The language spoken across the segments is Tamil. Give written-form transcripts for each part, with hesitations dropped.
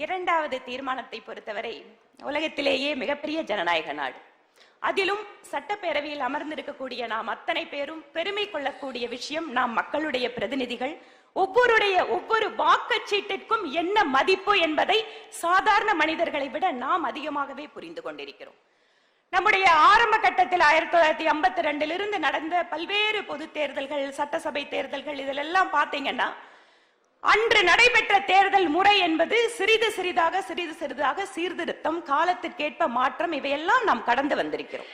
இரண்டாவது தீர்மானத்தை பொறுத்தவரை உலகத்திலேயே மிகப்பெரிய ஜனநாயக நாடு, அதிலும் சட்டப்பேரவையில் அமர்ந்திருக்கக்கூடிய நாம் அத்தனை பேரும் பெருமை கொள்ளக்கூடிய விஷயம், நாம் மக்களுடைய பிரதிநிதிகள். ஒவ்வொரு வாக்குச்சீட்டிற்கும் என்ன மதிப்பு என்பதை சாதாரண மனிதர்களை விட நாம் அதிகமாகவே புரிந்து கொண்டிருக்கிறோம். நம்முடைய ஆரம்ப கட்டத்தில் 1952 நடந்த பல்வேறு பொது தேர்தல்கள், சட்டசபை தேர்தல்கள், இதிலெல்லாம் பாத்தீங்கன்னா அன்று நடைபெற்ற தேர்தல் முறை என்பது சிறிது சிறிதாக சீர்திருத்தம், காலத்திற்கேற்ப மாற்றம், இவையெல்லாம் நாம் கடந்து வந்திருக்கிறோம்.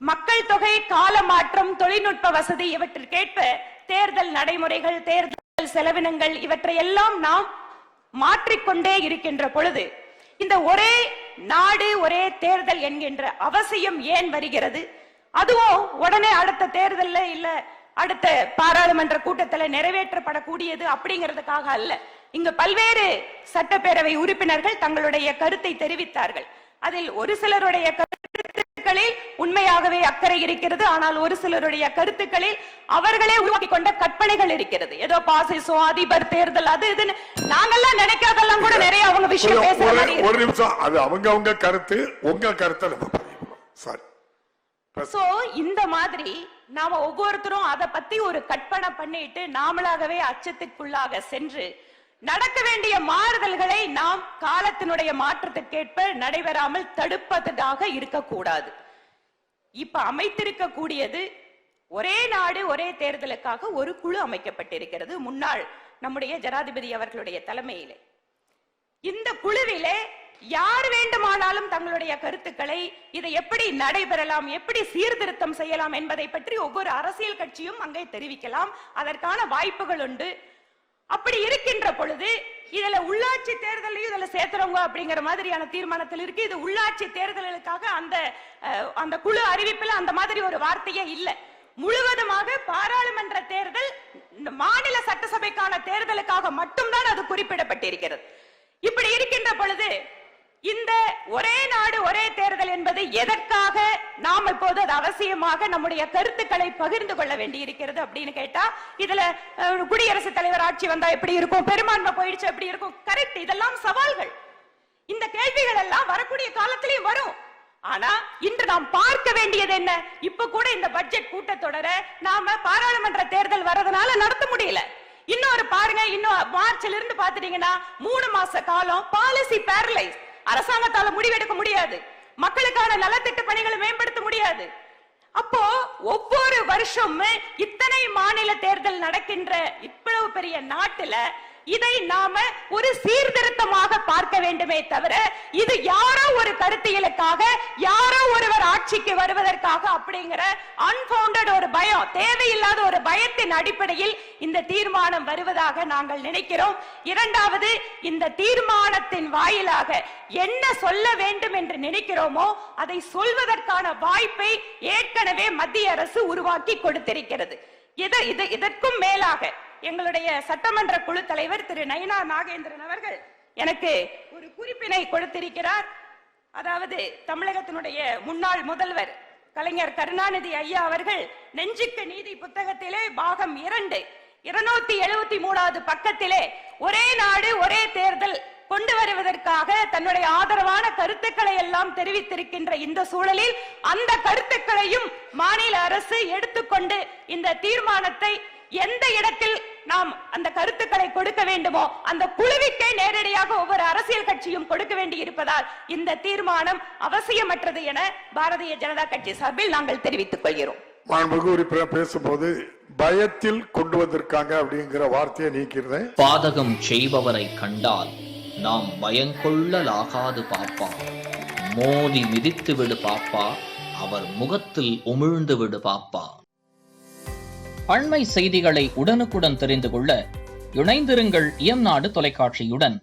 மக்கள் தொகை, கால மாற்றம், தொழில்நுட்ப வசதி இவற்றிற்கேற்ப தேர்தல் நடைமுறைகள், தேர்தல் செலவினங்கள் இவற்றையெல்லாம் நாம் மாற்றிக்கொண்டே இருக்கின்ற பொழுது இந்த ஒரே நாடு ஒரே தேர்தல் என்கின்ற அவசியம் ஏன் வருகிறது? அதுவும் உடனே அடுத்த தேர்தல்ல இல்ல அடுத்த பாராளுமன்ற கூட்டத்தில் நிறைவேற்றப்படக்கூடியது அப்படிங்கிறதுக்காக அல்ல. இங்கு பல்வேறு சட்டப்பேரவை உறுப்பினர்கள் தங்களுடைய கருத்தை தெரிவித்தார்கள். அதில் ஒரு சிலருடைய கருத்துக்களில் உண்மையாகவே அக்கறை இருக்கிறது, ஆனால் ஒரு சிலருடைய கருத்துக்களில் அவர்களே உருவாக்கி கொண்ட கற்பனைகள் இருக்கிறது. ஏதோ பாசிசம், அதிபர் தேர்தல், அது இதுன்னு நாங்கெல்லாம் நினைக்காதெல்லாம் கூட நிறைய அவங்க விஷயம் பேசுறாங்க. ஒரு நிமிஷம், அது அவங்க கருத்து, உங்க கருத்தை சாரி. சோ இந்த மாதிரி நாம ஒவ்வொருத்தரும் அதை பத்தி ஒரு கற்பனை பண்ணிட்டு நாமளாகவே அச்சத்திற்குள்ளாக சென்று நடக்க வேண்டிய மாறுதல்களை நாம் காலத்தினுடைய மாற்றத்திற்கேற்ப நடைபெறாமல் தடுப்பதாக இருக்கக்கூடாது. இப்ப அமைத்திருக்கக்கூடியது ஒரே நாடு ஒரே தேர்தலுக்காக ஒரு குழு அமைக்கப்பட்டிருக்கிறது, முன்னாள் நம்முடைய ஜனாதிபதி அவர்களுடைய தலைமையிலே. இந்த குழுவிலே யார் வேண்டுமானாலும் தங்களுடைய கருத்துக்களை, இதை எப்படி நடைபெறலாம், எப்படி சீர்திருத்தம் செய்யலாம் என்பதை பற்றி ஒவ்வொரு அரசியல் கட்சியும் அங்கே தெரிவிக்கலாம். அதற்கான வாய்ப்புகள் உண்டு. அப்படி இருக்கின்ற பொழுது இதுல உள்ளாட்சி தேர்தலையும் இதுல சேர்த்துறவங்க அப்படிங்கிற மாதிரியான தீர்மானத்தில் இருக்கு. இது உள்ளாட்சி தேர்தலுக்காக அந்த குழு அறிவிப்பில் அந்த மாதிரி ஒரு வார்த்தையே இல்லை. முழுவதுமாக பாராளுமன்ற தேர்தல், மாநில சட்டசபைக்கான தேர்தலுக்காக மட்டும்தான் அது குறிப்பிடப்பட்டிருக்கிறது. இப்படி இருக்கின்ற பொழுது இந்த ஒரே நாடு ஒரே தேர்தல் என்பது எதற்காக நாம் இப்போது அது அவசியமாக நம்முடைய கருத்துக்களை பகிர்ந்து கொள்ள வேண்டி இருக்கிறது அப்படின்னு கேட்டா, இதுல குடியரசுத் தலைவர் ஆட்சி வந்தா எப்படி இருக்கும், பெரும்பான்மை போயிடுச்சு எப்படி இருக்கும், கரெக்ட், இதெல்லாம் சவால்கள். இந்த கேள்விகள் எல்லாம் வரக்கூடிய காலத்திலேயும் வரும். ஆனா இன்று நாம் பார்க்க வேண்டியது என்ன? இப்ப கூட இந்த பட்ஜெட் கூட்டத்தொடர நாம பாராளுமன்ற தேர்தல் வரதுனால நடத்த முடியல. இன்னொரு பாருங்க, இன்னும் மார்ச்ல இருந்து பாத்துட்டீங்கன்னா 3 மாச காலம் பாலிசி பேரலைஸ். அரசாங்கத்தால முடிவெடுக்க முடியாது, மக்களுக்கான நலத்திட்ட பணிகளை மேம்படுத்த முடியாது. அப்போ ஒவ்வொரு வருஷமும் இத்தனை மாநில தேர்தல் நடக்கின்ற இவ்வளவு பெரிய நாட்டுல இதை நாம ஒரு சீர்திருத்தமாக பார்க்க வேண்டுமே தவிர, இது யாரோ ஒரு கருத்தியலுக்காக, யாரோ ஒருவர் ஆட்சிக்கு வருவதற்காக அப்படிங்கிற அன்பவுண்டட் ஒரு பயம், தேவையில்லாத ஒரு பயத்தின் அடிப்படையில் இந்த தீர்மானம் வருவதாக நாங்கள் நினைக்கிறோம். இரண்டாவது, இந்த தீர்மானத்தின் வாயிலாக என்ன சொல்ல வேண்டும் என்று நினைக்கிறோமோ அதை சொல்வதற்கான வாய்ப்பை ஏற்கனவே மத்திய அரசு உருவாக்கி கொடுத்திருக்கிறது. இதற்கும் மேலாக எங்களுடைய சட்டமன்ற குழு தலைவர் திரு நயினா நாகேந்திரன் அவர்கள் எனக்கு ஒரு குறிப்பினை கொடுத்திருக்கிறார். அதாவது தமிழகத்தினுடைய முன்னாள் முதல்வர் கலைஞர் கருணாநிதி ஐயா அவர்கள் நெஞ்சுக்கு நீதி புத்தகத்திலே பாகம் 2 273வது பக்கத்திலே ஒரே நாடு ஒரே தேர்தல் கொண்டு வருவதற்காக தன்னுடைய ஆதரவான கருத்துக்களை எல்லாம் தெரிவித்திருக்கின்ற இந்த சூழலில் அந்த கருத்துக்களையும் மாநில அரசு எடுத்துக்கொண்டு இந்த தீர்மானத்தை எந்த இடத்தில் நாம் அந்த கருத்துக்களை கொடுக்க வேண்டுமோ அந்த குழுவிற்கே நேரடியாக ஒவ்வொரு அரசியல் கட்சியும் கொடுக்க வேண்டி இருப்பதால் இந்த தீர்மானம் அவசியமற்றது என பாரதிய ஜனதா கட்சி சார்பில் நாங்கள் தெரிவித்துக் கொள்கிறோம். உறுப்பினர் பேசும்போது பயத்தில் கொண்டு வந்திருக்காங்க அப்படிங்கிற வார்த்தையை நீக்கிறேன். பாதகம் செய்பவரை கண்டால் நாம் பயங்கொள்ளலாகாது பாப்பா, மோதி மிதித்து விடு பாப்பா, அவர் முகத்தில் உமிழ்ந்து விடு பாப்பா. அண்மை செய்திகளை உடனுக்குடன் தெரிந்து கொள்ள இணைந்திருங்கள் இயம்நாடு தொலைக்காட்சியுடன்.